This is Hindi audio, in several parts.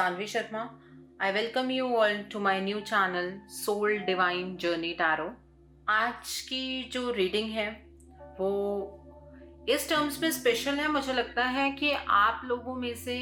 Sanvi Sharma. I welcome you all to my new channel Soul Divine Journey Tarot. आज की जो रीडिंग है वो इस टर्म्स में स्पेशल है। मुझे लगता है कि आप लोगों में से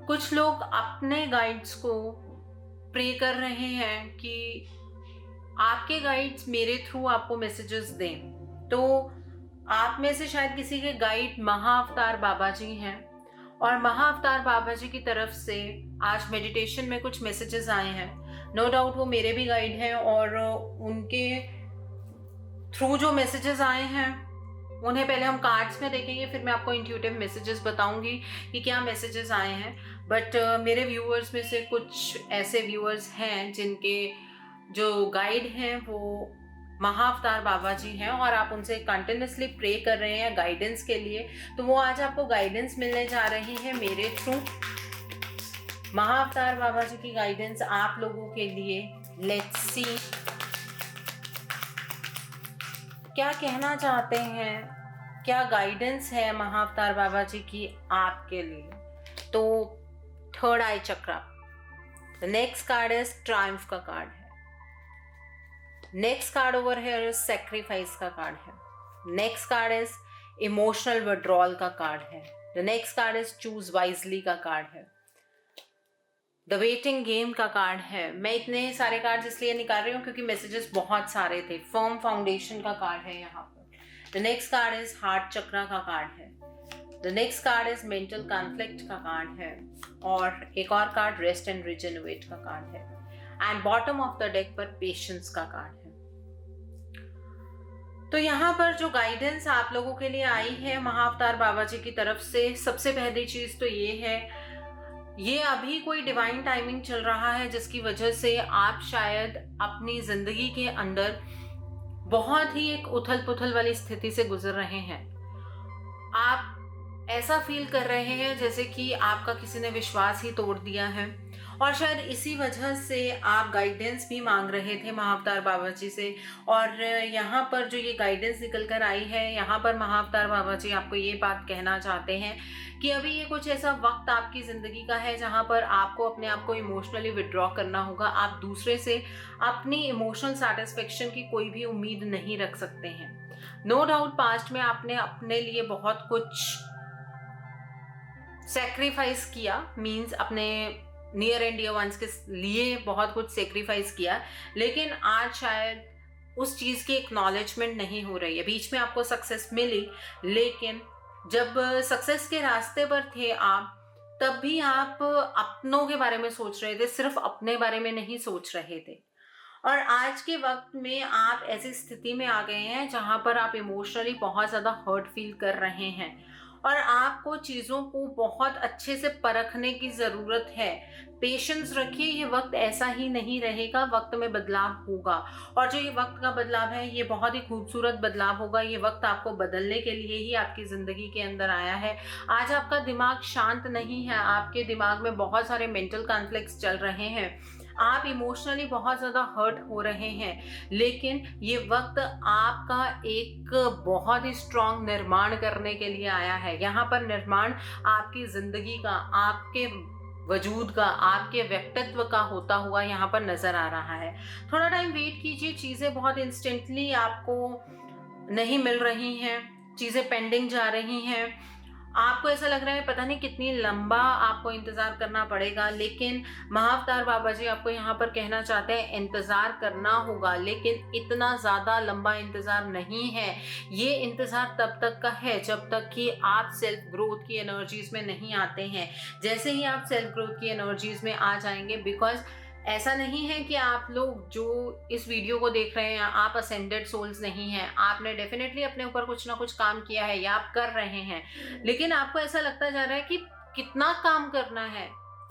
कुछ लोग अपने गाइड्स को प्रे कर रहे हैं कि आपके गाइड्स मेरे थ्रू आपको मैसेजेस दें। तो आप में से शायद किसी के गाइड महाअवतार बाबा जी हैं और महाअवतार बाबा जी की तरफ से आज मेडिटेशन में कुछ मैसेजेस आए हैं। नो डाउट वो मेरे भी गाइड हैं और उनके थ्रू जो मैसेजेस आए हैं उन्हें पहले हम कार्ड्स में देखेंगे, फिर मैं आपको इंट्यूटिव मैसेजेस बताऊंगी कि क्या मैसेजेस आए हैं। बट मेरे व्यूअर्स में से कुछ ऐसे व्यूअर्स हैं जिनके जो गाइड हैं वो महाअवतार बाबा जी हैं और आप उनसे कंटिन्यूसली प्रे कर रहे हैं गाइडेंस के लिए। तो वो आज आपको गाइडेंस मिलने जा रही है मेरे थ्रू। महाअवतार बाबा जी की गाइडेंस आप लोगों के लिए। लेट्स सी क्या कहना चाहते हैं, क्या गाइडेंस है महाअवतार बाबा जी की आपके लिए। तो third I chakra, the next card is Triumph का कार्ड है। Next card over here is sacrifice का कार्ड है। Next card is emotional withdrawal का कार्ड है। The next card is choose wisely का कार्ड है। द वेटिंग गेम का कार्ड है। मैं इतने सारे कार्ड इसलिए निकाल रही हूँ क्योंकि मैसेजेस बहुत सारे थे। फर्म फाउंडेशन का कार्ड है यहाँ पर। The next card is heart chakra का कार्ड है। The next card is mental conflict का कार्ड है और एक और कार्ड रेस्ट एंड रिजेनरेट का कार्ड है। And bottom of the deck पर पेशेंस का कार्ड है। तो यहाँ पर जो गाइडेंस आप लोगों के लिए आई है महाअवतार बाबा जी की तरफ से, सबसे पहली चीज तो ये है, ये अभी कोई डिवाइन टाइमिंग चल रहा है जिसकी वजह से आप शायद अपनी जिंदगी के अंदर बहुत ही एक उथल पुथल वाली स्थिति से गुजर रहे हैं। आप ऐसा फील कर रहे हैं जैसे कि आपका किसी ने विश्वास ही तोड़ दिया है और शायद इसी वजह से आप गाइडेंस भी मांग रहे थे महाअवतार बाबा जी से। और यहाँ पर जो ये गाइडेंस निकल कर आई है, यहाँ पर महाअवतार बाबा जी आपको ये बात कहना चाहते हैं कि अभी ये कुछ ऐसा वक्त आपकी ज़िंदगी का है जहाँ पर आपको अपने आप को इमोशनली विड्रॉ करना होगा। आप दूसरे से अपनी इमोशनल सेटिस्फेक्शन की कोई भी उम्मीद नहीं रख सकते हैं। नो डाउट पास्ट में आपने अपने लिए बहुत कुछ सेक्रीफाइस किया, मीन्स अपने नियर एंड डियर वंस के लिए बहुत कुछ सेक्रीफाइस किया, लेकिन आज शायद उस चीज़ की एक्नॉलेजमेंट नहीं हो रही है। बीच में आपको सक्सेस मिली, लेकिन जब सक्सेस के रास्ते पर थे आप, तब भी आप अपनों के बारे में सोच रहे थे, सिर्फ अपने बारे में नहीं सोच रहे थे। और आज के वक्त में आप ऐसी स्थिति में आ गए हैं जहां पर आप इमोशनली बहुत ज़्यादा हर्ट फील कर रहे हैं और आपको चीज़ों को बहुत अच्छे से परखने की ज़रूरत है। पेशेंस रखिए, ये वक्त ऐसा ही नहीं रहेगा, वक्त में बदलाव होगा और जो ये वक्त का बदलाव है ये बहुत ही खूबसूरत बदलाव होगा। ये वक्त आपको बदलने के लिए ही आपकी ज़िंदगी के अंदर आया है। आज आपका दिमाग शांत नहीं है, आपके दिमाग में बहुत सारे मेंटल कॉन्फ्लिक्ट्स चल रहे हैं, आप इमोशनली बहुत ज़्यादा हर्ट हो रहे हैं, लेकिन ये वक्त आपका एक बहुत ही स्ट्रॉन्ग निर्माण करने के लिए आया है। यहाँ पर निर्माण आपकी ज़िंदगी का, आपके वजूद का, आपके व्यक्तित्व का होता हुआ यहाँ पर नज़र आ रहा है। थोड़ा टाइम वेट कीजिए, चीज़ें बहुत इंस्टेंटली आपको नहीं मिल रही हैं, चीज़ें पेंडिंग जा रही हैं। आपको ऐसा लग रहा है पता नहीं कितनी लंबा आपको इंतज़ार करना पड़ेगा, लेकिन महाअवतार बाबा जी आपको यहाँ पर कहना चाहते हैं इंतज़ार करना होगा, लेकिन इतना ज़्यादा लंबा इंतज़ार नहीं है। ये इंतज़ार तब तक का है जब तक कि आप सेल्फ ग्रोथ की एनर्जीज़ में नहीं आते हैं। जैसे ही आप सेल्फ ग्रोथ की एनर्जीज़ में आ जाएंगे, बिकॉज ऐसा नहीं है कि आप लोग जो इस वीडियो को देख रहे हैं आप असेंडेड सोल्स नहीं हैं। आपने डेफिनेटली अपने ऊपर कुछ ना कुछ काम किया है या आप कर रहे हैं, लेकिन आपको ऐसा लगता जा रहा है कि कितना काम करना है।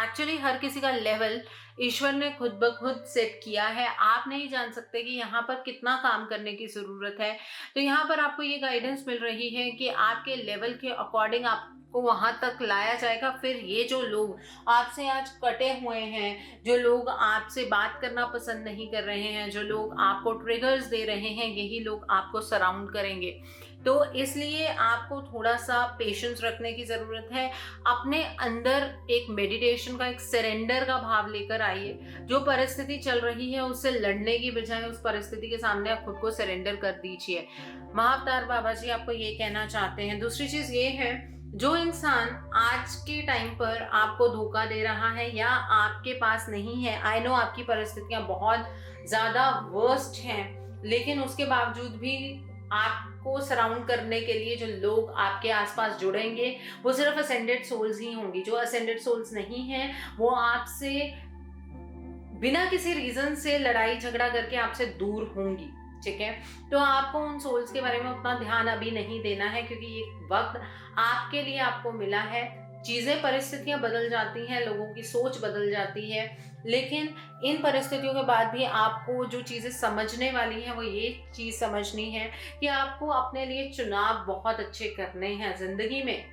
एक्चुअली हर किसी का लेवल ईश्वर ने खुद ब खुद सेट किया है। आप नहीं जान सकते कि यहाँ पर कितना काम करने की ज़रूरत है। तो यहाँ पर आपको ये गाइडेंस मिल रही है कि आपके लेवल के अकॉर्डिंग आप को वहां तक लाया जाएगा। फिर ये जो लोग आपसे आज कटे हुए हैं, जो लोग आपसे बात करना पसंद नहीं कर रहे हैं, जो लोग आपको ट्रिगर्स दे रहे हैं, यही लोग आपको सराउंड करेंगे। तो इसलिए आपको थोड़ा सा पेशेंस रखने की ज़रूरत है। अपने अंदर एक मेडिटेशन का, एक सरेंडर का भाव लेकर आइए। जो परिस्थिति चल रही है उससे लड़ने की बजाय उस परिस्थिति के सामने आप खुद को सरेंडर कर दीजिए। महाअवतार बाबा जी आपको ये कहना चाहते हैं। दूसरी चीज़ ये है, जो इंसान आज के टाइम पर आपको धोखा दे रहा है या आपके पास नहीं है, आई नो आपकी परिस्थितियां बहुत ज़्यादा वर्स्ट हैं, लेकिन उसके बावजूद भी आपको सराउंड करने के लिए जो लोग आपके आसपास जुड़ेंगे वो सिर्फ असेंडेड सोल्स ही होंगी। जो असेंडेड सोल्स नहीं हैं वो आपसे बिना किसी रीजन से लड़ाई झगड़ा करके आपसे दूर होंगी। ठीक है, तो आपको उन सोल्स के बारे में उतना ध्यान अभी नहीं देना है, क्योंकि ये वक्त आपके लिए आपको मिला है। चीज़ें, परिस्थितियां बदल जाती हैं, लोगों की सोच बदल जाती है, लेकिन इन परिस्थितियों के बाद भी आपको जो चीज़ें समझने वाली हैं वो ये चीज़ समझनी है कि आपको अपने लिए चुनाव बहुत अच्छे करने हैं ज़िंदगी में।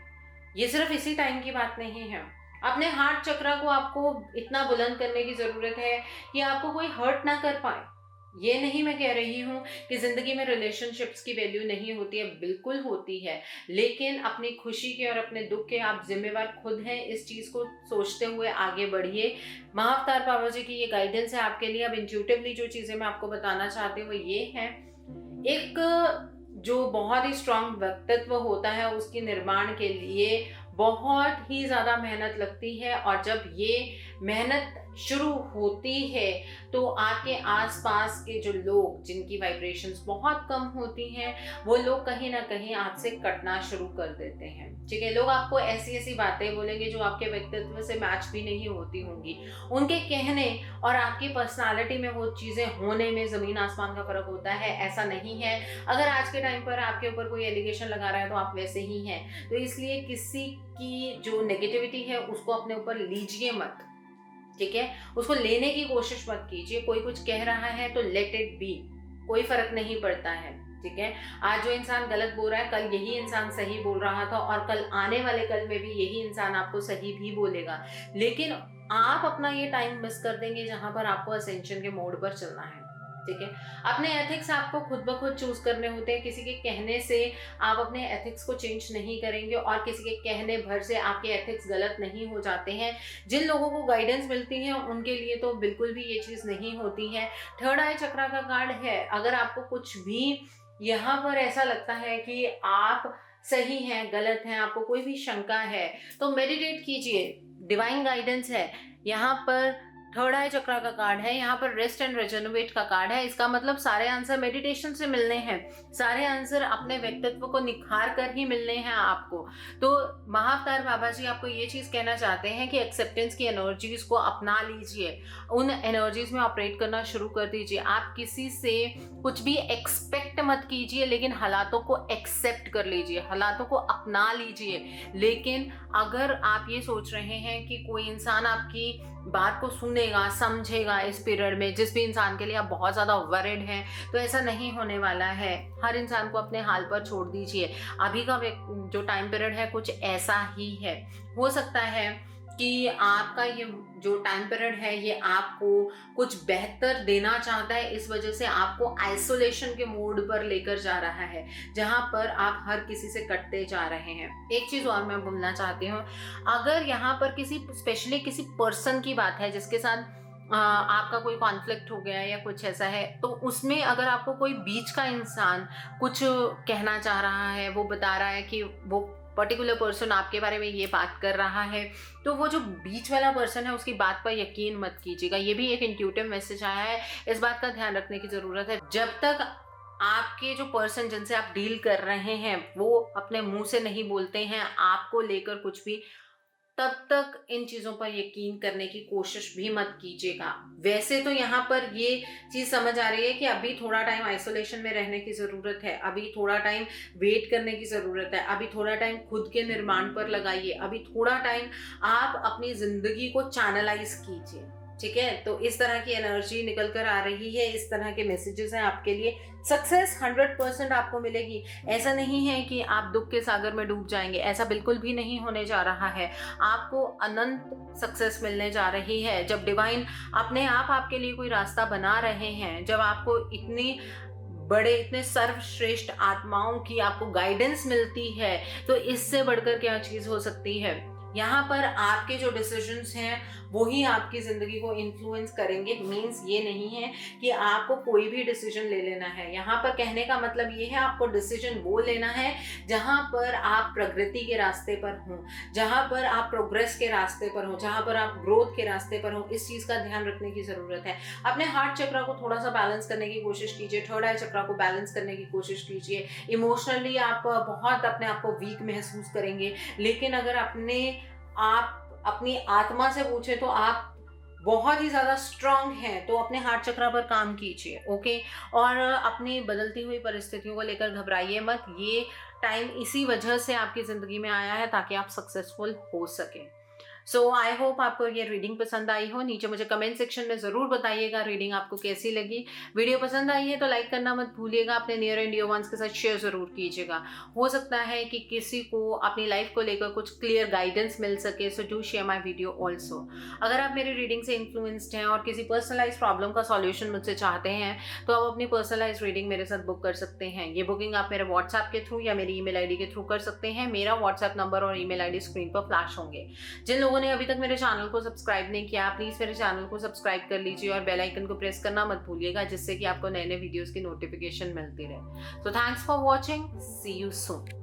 ये सिर्फ इसी टाइम की बात नहीं है। अपने हार्ट चक्रा को आपको इतना बुलंद करने की ज़रूरत है कि आपको कोई हर्ट ना कर पाए। ये नहीं मैं कह रही हूँ कि ज़िंदगी में रिलेशनशिप्स की वैल्यू नहीं होती है, बिल्कुल होती है, लेकिन अपनी खुशी के और अपने दुख के आप जिम्मेवार खुद हैं। इस चीज़ को सोचते हुए आगे बढ़िए। महाअवतार बाबा जी की ये गाइडेंस है आपके लिए। अब इंट्यूटिवली जो चीज़ें मैं आपको बताना चाहती हूँ वो ये है, एक जो बहुत ही स्ट्रांग व्यक्तित्व होता है उसके निर्माण के लिए बहुत ही ज़्यादा मेहनत लगती है, और जब ये मेहनत शुरू होती है तो आपके आसपास के जो लोग जिनकी वाइब्रेशंस बहुत कम होती हैं वो लोग कहीं ना कहीं आपसे कटना शुरू कर देते हैं। ठीक है, लोग आपको ऐसी ऐसी बातें बोलेंगे जो आपके व्यक्तित्व से मैच भी नहीं होती होंगी। उनके कहने और आपकी पर्सनालिटी में वो चीज़ें होने में ज़मीन आसमान का फ़र्क होता है। ऐसा नहीं है अगर आज के टाइम पर आपके ऊपर कोई एलिगेशन लगा रहा है तो आप वैसे ही हैं। तो इसलिए किसी की जो नेगेटिविटी है उसको अपने ऊपर लीजिए मत। ठीक है, उसको लेने की कोशिश मत कीजिए। कोई कुछ कह रहा है तो लेट इट बी, कोई फर्क नहीं पड़ता है। ठीक है, आज जो इंसान गलत बोल रहा है कल यही इंसान सही बोल रहा था, और कल आने वाले कल में भी यही इंसान आपको सही भी बोलेगा। लेकिन आप अपना ये टाइम मिस कर देंगे जहां पर आपको असेंशन के मोड पर चलना है। ठीक है, अपने एथिक्स आपको खुद ब खुद चूज करने होते हैं। किसी के कहने से आप अपने एथिक्स को चेंज नहीं करेंगे, और किसी के कहने भर से आपके एथिक्स गलत नहीं हो जाते हैं। जिन लोगों को गाइडेंस मिलती है उनके लिए तो बिल्कुल भी ये चीज़ नहीं होती है। थर्ड आई चक्रा का कार्ड है। अगर आपको कुछ भी यहाँ पर ऐसा लगता है कि आप सही हैं, गलत हैं, आपको कोई भी शंका है, तो मेडिटेट कीजिए। डिवाइन गाइडेंस है यहाँ पर। थर्ड आई चक्रा का कार्ड है, यहाँ पर रेस्ट एंड रेजोनेट का कार्ड है। इसका मतलब सारे आंसर मेडिटेशन से मिलने हैं, सारे आंसर अपने व्यक्तित्व को निखार कर ही मिलने हैं आपको। तो महाअवतार बाबा जी आपको ये चीज़ कहना चाहते हैं कि एक्सेप्टेंस की एनर्जीज को अपना लीजिए, उन एनर्जीज में ऑपरेट करना शुरू कर दीजिए। आप किसी से कुछ भी एक्सपेक्ट मत कीजिए, लेकिन हालातों को एक्सेप्ट कर लीजिए, हालातों को अपना लीजिए। लेकिन अगर आप ये सोच रहे हैं कि कोई इंसान आपकी बात को सुनेगा, समझेगा इस पीरियड में, जिस भी इंसान के लिए आप बहुत ज़्यादा वरिड हैं, तो ऐसा नहीं होने वाला है। हर इंसान को अपने हाल पर छोड़ दीजिए। अभी का जो टाइम पीरियड है कुछ ऐसा ही है। हो सकता है कि आपका ये जो टाइम पीरियड है ये आपको कुछ बेहतर देना चाहता है, इस वजह से आपको आइसोलेशन के मोड पर लेकर जा रहा है, जहां पर आप हर किसी से कटते जा रहे हैं। एक चीज़ और मैं बोलना चाहती हूँ, अगर यहाँ पर स्पेशली किसी पर्सन की बात है जिसके साथ आपका कोई कॉन्फ्लिक्ट हो गया है या कुछ ऐसा है, तो उसमें अगर आपको कोई बीच का इंसान कुछ कहना चाह रहा है, वो बता रहा है कि वो पर्टिकुलर पर्सन आपके बारे में ये बात कर रहा है, तो वो जो बीच वाला पर्सन है उसकी बात पर यकीन मत कीजिएगा। ये भी एक इंट्यूटिव मैसेज आया है, इस बात का ध्यान रखने की ज़रूरत है। जब तक आपके जो पर्सन जिनसे आप डील कर रहे हैं वो अपने मुंह से नहीं बोलते हैं आपको लेकर कुछ भी, तब तक इन चीज़ों पर यकीन करने की कोशिश भी मत कीजिएगा। वैसे तो यहाँ पर ये चीज़ समझ आ रही है कि अभी थोड़ा टाइम आइसोलेशन में रहने की ज़रूरत है, अभी थोड़ा टाइम वेट करने की ज़रूरत है, अभी थोड़ा टाइम खुद के निर्माण पर लगाइए, अभी थोड़ा टाइम आप अपनी ज़िंदगी को चैनलाइज कीजिए। ठीक है, तो इस तरह की एनर्जी निकल कर आ रही है, इस तरह के मैसेजेस हैं आपके लिए। सक्सेस 100% आपको मिलेगी। ऐसा नहीं है कि आप दुख के सागर में डूब जाएंगे, ऐसा बिल्कुल भी नहीं होने जा रहा है। आपको अनंत सक्सेस मिलने जा रही है। जब डिवाइन अपने आप आपके लिए कोई रास्ता बना रहे हैं, जब आपको इतनी बड़े, इतने सर्वश्रेष्ठ आत्माओं की आपको गाइडेंस मिलती है, तो इससे बढ़कर क्या चीज़ हो सकती है। यहाँ पर आपके जो डिसीजंस हैं वो ही आपकी ज़िंदगी को इन्फ्लुएंस करेंगे। मीन्स ये नहीं है कि आपको कोई भी डिसीजन ले लेना है। यहाँ पर कहने का मतलब ये है, आपको डिसीजन वो लेना है जहाँ पर आप प्रगति के रास्ते पर हों, जहाँ पर आप प्रोग्रेस के रास्ते पर हों, जहाँ पर आप ग्रोथ के रास्ते पर हों। इस चीज़ का ध्यान रखने की ज़रूरत है। अपने हार्ट चक्र को थोड़ा सा बैलेंस करने की कोशिश कीजिए, थर्ड आई चक्र को बैलेंस करने की कोशिश कीजिए। इमोशनली आप बहुत अपने आप को वीक महसूस करेंगे, लेकिन अगर आप अपनी आत्मा से पूछे तो आप बहुत ही ज़्यादा स्ट्रांग हैं। तो अपने हार्ट चक्र पर काम कीजिए, ओके। और अपनी बदलती हुई परिस्थितियों को लेकर घबराइए मत। ये टाइम इसी वजह से आपकी ज़िंदगी में आया है ताकि आप सक्सेसफुल हो सकें। सो आई होप आपको ये रीडिंग पसंद आई हो। नीचे मुझे कमेंट सेक्शन में ज़रूर बताइएगा रीडिंग आपको कैसी लगी। वीडियो पसंद आई है तो लाइक करना मत भूलिएगा। अपने नियर एंड डियर वंस के साथ शेयर ज़रूर कीजिएगा। हो सकता है कि किसी को अपनी लाइफ को लेकर कुछ क्लियर गाइडेंस मिल सके। So do share my video also. अगर आप मेरी रीडिंग से इन्फ्लुएंस्ड हैं और किसी पर्सनलाइज प्रॉब्लम का सॉल्यूशन मुझसे चाहते हैं तो आप अपनी पर्सनलाइज रीडिंग मेरे साथ बुक कर सकते हैं। ये बुकिंग आप मेरे व्हाट्सएप के थ्रू या मेरी ईमेल आईडी के थ्रू कर सकते हैं। मेरा व्हाट्सएप नंबर और ईमेल आईडी स्क्रीन पर फ्लैश होंगे। जिन लोगों ने अभी तक मेरे चैनल को सब्सक्राइब नहीं किया, प्लीज मेरे चैनल को सब्सक्राइब कर लीजिए और बेल आइकन को प्रेस करना मत भूलिएगा, जिससे कि आपको नए नए वीडियोस की नोटिफिकेशन मिलती रहे। So thanks for watching, see you soon.